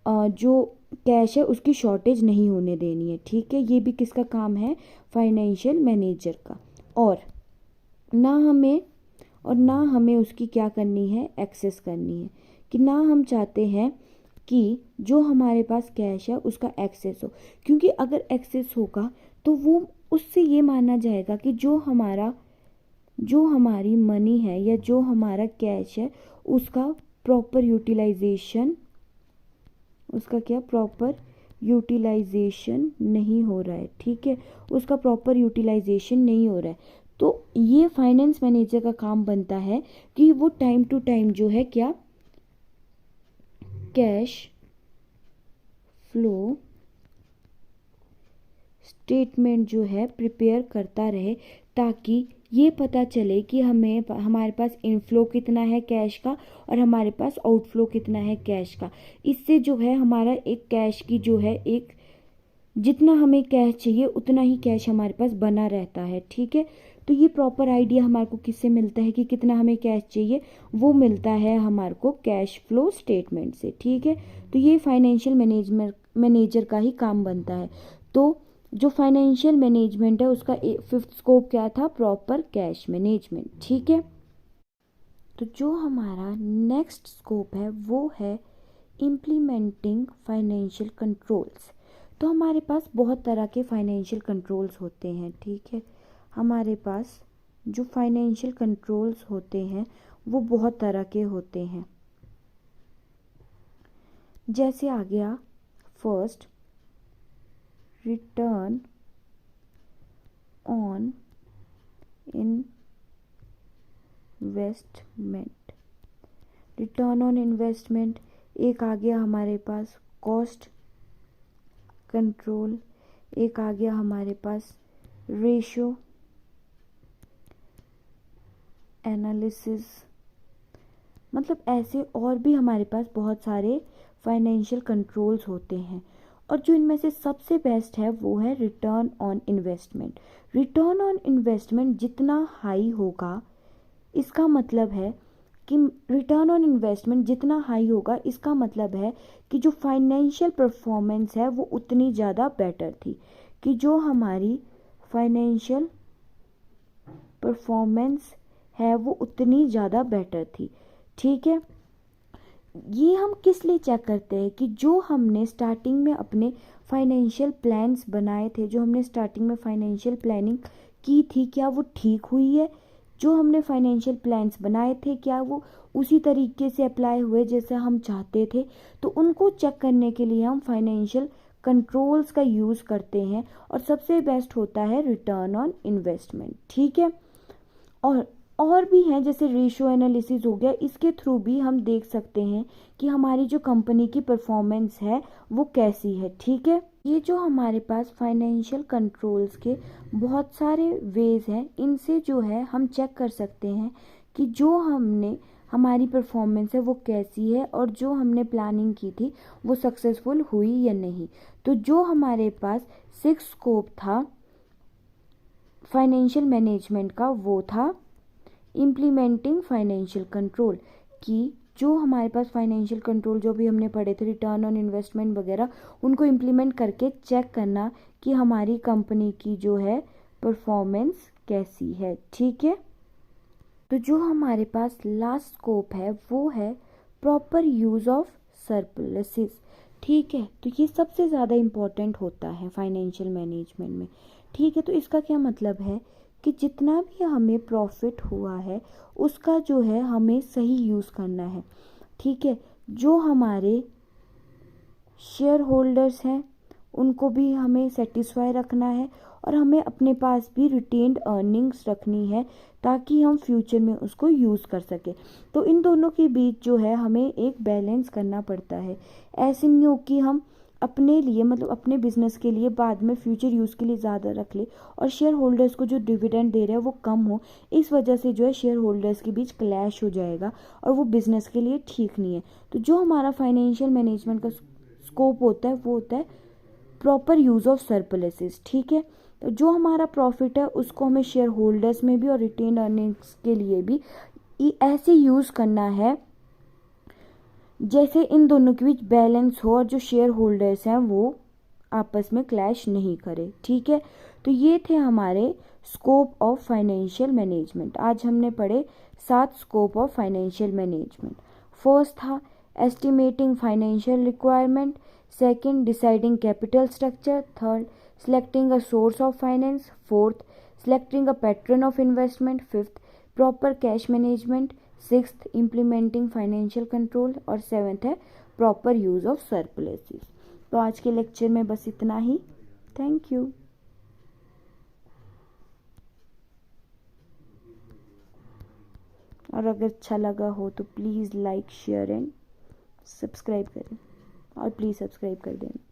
Speaker 1: जो कैश है उसकी शॉर्टेज नहीं होने देनी है। ठीक है, ये भी किसका काम है, फाइनेंशियल मैनेजर का। और ना हमें उसकी क्या करनी है, एक्सेस करनी है, कि ना हम चाहते हैं कि जो हमारे पास कैश है उसका एक्सेस हो, क्योंकि अगर एक्सेस होगा तो वो उससे ये माना जाएगा कि जो हमारी मनी है या जो हमारा कैश है उसका प्रॉपर यूटिलाइजेशन उसका क्या प्रॉपर यूटिलाइजेशन नहीं हो रहा है, ठीक है, उसका प्रॉपर यूटिलाइजेशन नहीं हो रहा है। तो ये फाइनेंस मैनेजर का काम बनता है कि वो टाइम टू टाइम जो है क्या कैश फ्लो स्टेटमेंट जो है प्रिपेयर करता रहे, ताकि ये पता चले कि हमें हमारे पास इनफ्लो कितना है कैश का और हमारे पास आउटफ्लो कितना है कैश का। इससे जो है हमारा एक कैश की जो है एक जितना हमें कैश चाहिए उतना ही कैश हमारे पास बना रहता है, ठीक है। तो ये प्रॉपर आइडिया हमारे को किससे मिलता है कि कितना हमें कैश चाहिए, वो मिलता है हमारे को कैश फ्लो स्टेटमेंट से, ठीक है। तो ये फाइनेंशियल मैनेजर का ही काम बनता है। तो जो फाइनेंशियल मैनेजमेंट है उसका फिफ्थ स्कोप क्या था, प्रॉपर कैश मैनेजमेंट, ठीक है। तो जो हमारा नेक्स्ट स्कोप है वो है इम्प्लीमेंटिंग फाइनेंशियल कंट्रोल्स। तो हमारे पास बहुत तरह के फाइनेंशियल कंट्रोल्स होते हैं, ठीक है। हमारे पास जो फाइनेंशियल कंट्रोल्स होते हैं वो बहुत तरह के होते हैं। जैसे आ गया first, return on investment. Return on investment, एक आ गया हमारे पास कॉस्ट कंट्रोल, एक आ गया हमारे पास रेशो एनालिसिस। मतलब ऐसे और भी हमारे पास बहुत सारे फाइनेंशियल कंट्रोल्स होते हैं, और जो इनमें से सबसे बेस्ट है वो है return on investment. Return on investment जितना हाई होगा, इसका मतलब है कि रिटर्न ऑन इन्वेस्टमेंट जितना हाई होगा, इसका मतलब है कि जो फाइनेंशियल परफॉर्मेंस है वो उतनी ज़्यादा बेटर थी, कि जो हमारी फाइनेंशियल परफॉर्मेंस है वो उतनी ज़्यादा बेटर थी, ठीक है। ये हम किस लिए चेक करते हैं कि जो हमने स्टार्टिंग में अपने फाइनेंशियल प्लान्स बनाए थे, जो हमने स्टार्टिंग में फाइनेंशियल प्लानिंग की थी, क्या वो ठीक हुई है, जो हमने फाइनेंशियल प्लान्स बनाए थे क्या वो उसी तरीके से अप्लाई हुए जैसे हम चाहते थे। तो उनको चेक करने के लिए हम फाइनेंशियल कंट्रोल्स का यूज़ करते हैं, और सबसे बेस्ट होता है रिटर्न ऑन इन्वेस्टमेंट, ठीक है। और भी हैं, जैसे रेशियो एनालिसिस हो गया, इसके थ्रू भी हम देख सकते हैं कि हमारी जो कंपनी की परफॉर्मेंस है वो कैसी है, ठीक है। ये जो हमारे पास फाइनेंशियल कंट्रोल्स के बहुत सारे वेज हैं, इनसे जो है हम चेक कर सकते हैं कि जो हमने हमारी परफॉर्मेंस है वो कैसी है, और जो हमने प्लानिंग की थी वो सक्सेसफुल हुई या नहीं। तो जो हमारे पास सिक्स स्कोप था फाइनेंशियल मैनेजमेंट का वो था इम्प्लीमेंटिंग फाइनेंशियल कंट्रोल, कि जो हमारे पास फाइनेंशियल कंट्रोल जो भी हमने पढ़े थे रिटर्न ऑन इन्वेस्टमेंट वगैरह, उनको इम्प्लीमेंट करके चेक करना कि हमारी कंपनी की जो है परफॉर्मेंस कैसी है, ठीक है। तो जो हमारे पास लास्ट स्कोप है वो है प्रॉपर यूज़ ऑफ सरप्लसेस, ठीक है। तो ये सबसे ज़्यादा इम्पॉर्टेंट होता है फाइनेंशियल मैनेजमेंट में, ठीक है। तो इसका क्या मतलब है कि जितना भी हमें प्रॉफिट हुआ है उसका जो है हमें सही यूज़ करना है, ठीक है। जो हमारे शेयर होल्डर्स हैं उनको भी हमें सेटिस्फाई रखना है, और हमें अपने पास भी रिटेन्ड अर्निंग्स रखनी है ताकि हम फ्यूचर में उसको यूज़ कर सकें। तो इन दोनों के बीच जो है हमें एक बैलेंस करना पड़ता है। ऐसे नहीं हो कि हम अपने लिए मतलब अपने बिजनेस के लिए बाद में फ्यूचर यूज़ के लिए ज़्यादा रख ले, और शेयर होल्डर्स को जो डिविडेंड दे रहे हैं वो कम हो, इस वजह से जो है शेयर होल्डर्स के बीच क्लैश हो जाएगा, और वो बिज़नेस के लिए ठीक नहीं है। तो जो हमारा फाइनेंशियल मैनेजमेंट का स्कोप होता है वो होता है प्रॉपर यूज़ ऑफ सरप्लसेस, ठीक है। तो जो हमारा प्रॉफिट है उसको हमें शेयर होल्डर्स में भी और रिटेन अर्निंग्स के लिए भी ऐसे यूज़ करना है जैसे इन दोनों के बीच बैलेंस हो, और जो शेयर होल्डर्स हैं वो आपस में क्लैश नहीं करे, ठीक है। तो ये थे हमारे स्कोप ऑफ फाइनेंशियल मैनेजमेंट। आज हमने पढ़े 7 scope of financial management. First था estimating financial requirement, second deciding capital structure, third selecting a source of finance, fourth selecting a pattern of investment, fifth proper cash management, sixth implementing financial control, और सेवेंथ है प्रॉपर यूज ऑफ सरप्लसेस। तो आज के लेक्चर में बस इतना ही। Thank you. और अगर अच्छा लगा हो तो please like share and subscribe करें, और प्लीज़ सब्सक्राइब कर देना।